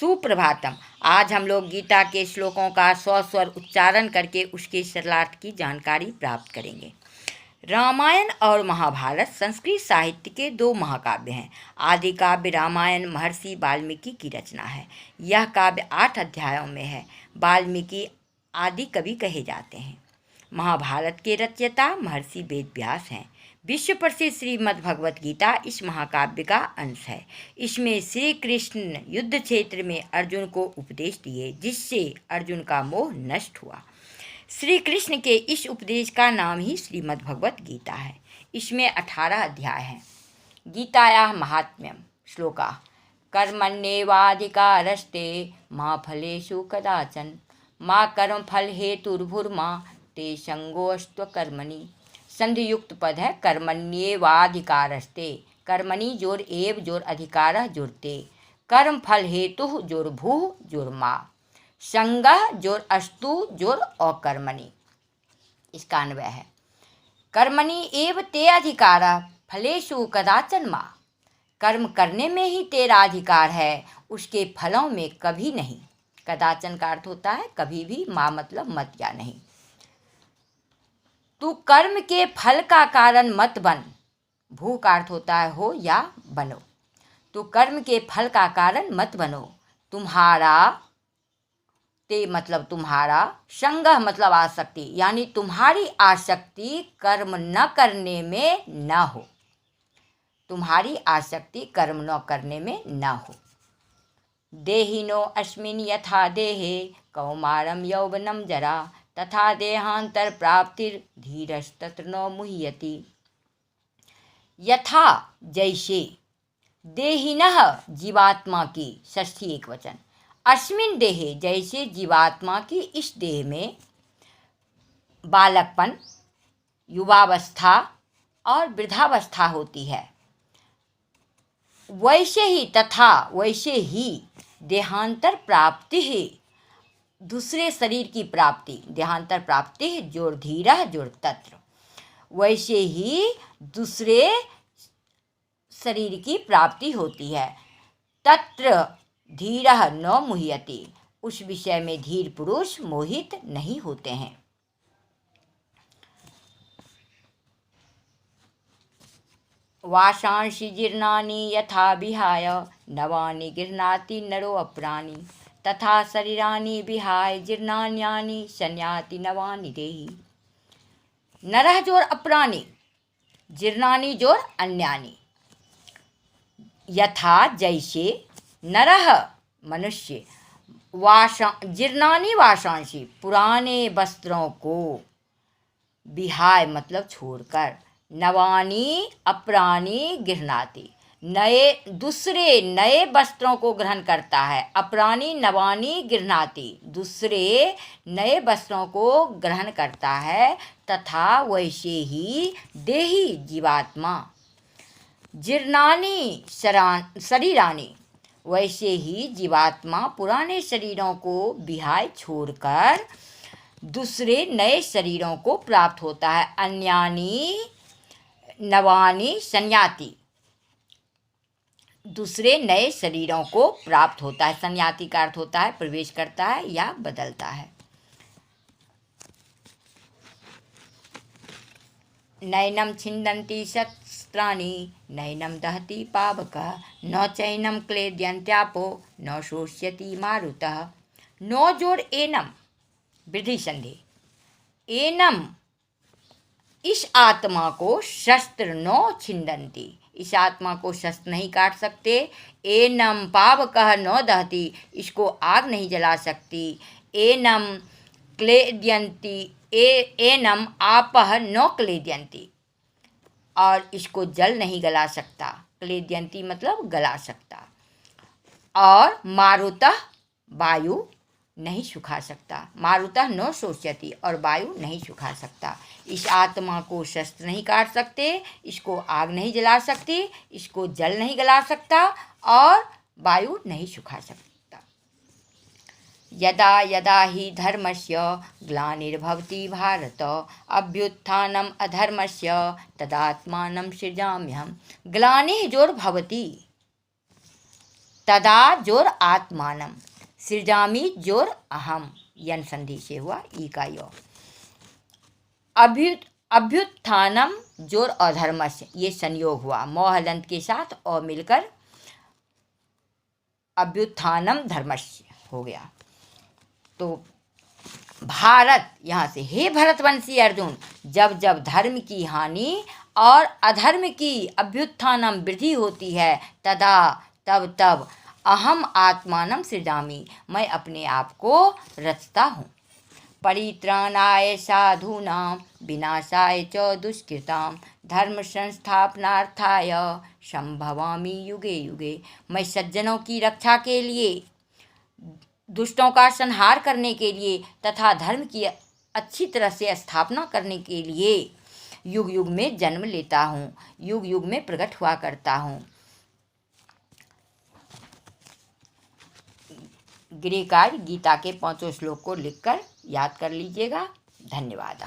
सुप्रभातम। आज हम लोग गीता के श्लोकों का स्वर उच्चारण करके उसके सरलार्थ की जानकारी प्राप्त करेंगे। रामायण और महाभारत संस्कृत साहित्य के दो महाकाव्य हैं। आदि काव्य रामायण महर्षि वाल्मीकि की रचना है। यह काव्य 8 अध्यायों में है। वाल्मीकि आदि कवि कहे जाते हैं। महाभारत के रचयिता महर्षि वेदव्यास हैं। विश्व प्रसिद्ध श्रीमद् भगवत गीता इस महाकाव्य का अंश है। इसमें श्री कृष्ण युद्ध क्षेत्र में अर्जुन को उपदेश दिए, जिससे अर्जुन का मोह नष्ट हुआ। श्री कृष्ण के इस उपदेश का नाम ही श्रीमद् भगवत गीता है। इसमें 18 अध्याय हैं। गीतायाः महात्म्यम। श्लोका कर्मण्येवाधिकारस्ते मा फलेषु कदाचन मा कर्मफल हेतुर्भुर्मा ते संगोऽस्त्व कर्मणि। संधि युक्त पद है। कर्मण्येवाधिकारस्ते, कर्मणि जोर एव जोर अधिकारः जोरते, कर्म फल हेतु जोर भू जोर मा, संगः जोर अस्तु जोर अकर्मणि। इसका अन्वय है कर्मणि एव ते अधिकारः फलेषु कदाचन मा। कर्म करने में ही तेरा अधिकार है, उसके फलों में कभी नहीं। कदाचन का अर्थ होता है कभी भी, मा मतलब मत या नहीं। तू कर्म के फल का कारण मत बन। भू का अर्थ होता है हो या बनो। तू कर्म के फल का कारण मत बनो। तुम्हारा, ते मतलब तुम्हारा, संगह मतलब आसक्ति, यानी तुम्हारी आसक्ति कर्म न करने में न हो। तुम्हारी आसक्ति कर्म न करने में न हो। देहिनो अस्मिन् यथा देहे कौमारम यौवनम जरा तथा देहांतर प्राप्तिर धीरस्तत्र न मुह्यति। यथा जैसे, देहिनः जीवात्मा की, षष्ठी एक वचन, अस्मिन देहे जैसे जीवात्मा की इस देह में बालकपन, युवावस्था और वृद्धावस्था होती है, वैसे ही तथा वैसे ही देहांतर प्राप्ति है, दूसरे शरीर की प्राप्ति, देहांतर प्राप्ति है जोर धीरः जोर तत्र, वैसे ही दूसरे शरीर की प्राप्ति होती है। तत्र धीरः न मुह्यति, उस विषय में धीर पुरुष मोहित नहीं होते हैं। वाशांसि जीर्णानि यथा विहाय नवानि गृह्णाति नरो अप्राणि तथा शरीरानि विहाय जीर्णान्यानि संयाति नवानि देहि। नरः जोर अप्राणि, जीर्णानि जोर अन्यानि। यथा जैसे, नरः मनुष्य, जीर्णानि वाशांसि पुराने वस्त्रों को, विहाय मतलब छोड़कर, नवानी अप्राणी गृह्णाति नए दूसरे नए वस्त्रों को ग्रहण करता है। अप्राणी नवानी गृह्णाति दूसरे नए वस्त्रों को ग्रहण करता है। तथा वैसे ही देही जीवात्मा, जीर्णानि शरीरानि, वैसे ही जीवात्मा पुराने शरीरों को विहाय छोड़कर दूसरे नए शरीरों को प्राप्त होता है। अन्यानि नवानि संयाति, दूसरे नए शरीरों को प्राप्त होता है। संयाति का अर्थ होता है प्रवेश करता है या बदलता है। नैनम छिन्दन्ति शस्त्राणि नैनम दहति पावकः न चैनम क्लेद्यन्त्यापो न शोष्यति मारुतः। नो जोर एनम, वृद्धि संधि, एनम इस आत्मा को शस्त्र न छिन्दन्ति, इस आत्मा को शस्त्र नहीं काट सकते। एनम पावकः न दहति, इसको आग नहीं जला सकती। एनम क्लेद्यन्ति, एनम आपः न क्लेद्यन्ति, और इसको जल नहीं गला सकता। क्लेद्यन्ति मतलब गला सकता। और मारुतः वायु नहीं सुखा सकता। मारुतः न शोष्यति, और वायु नहीं सुखा सकता। इस आत्मा को शस्त्र नहीं काट सकते, इसको आग नहीं जला सकती, इसको जल नहीं गला सकता, और वायु नहीं सुखा सकता। यदा यदा हि धर्मस्य ग्लानिर्भवति भारत अभ्युत्थानम अधर्मस्य तदात्मानं सृजाम्यहम्। ग्लानिः जोर भवति, तदा जोर आत्मानम सृजामि जोर अहम, यन संधि से हुआ ई का यो। अभ्युत्थानम जोर अधर्मस्य, ये संयोग हुआ मोहलंत के साथ और मिलकर अभ्युत्थानम धर्मस्य हो गया। तो भारत, यहाँ से हे भरतवंशी अर्जुन, जब जब धर्म की हानि और अधर्म की अभ्युत्थानम वृद्धि होती है, तदा तब तब अहम आत्मानम सृजामि, मैं अपने आप को रचता हूँ। परित्राणाय साधूनां विनाशाय च दुष्कृतां धर्म संस्थापनार्थाय संभवामि युगे युगे, मैं सज्जनों की रक्षा के लिए, दुष्टों का संहार करने के लिए तथा धर्म की अच्छी तरह से स्थापना करने के लिए युग युग में जन्म लेता हूँ, युग युग में प्रकट हुआ करता हूँ। गृहकार्य गीता के 5 श्लोक को लिखकर याद कर लीजिएगा। धन्यवाद।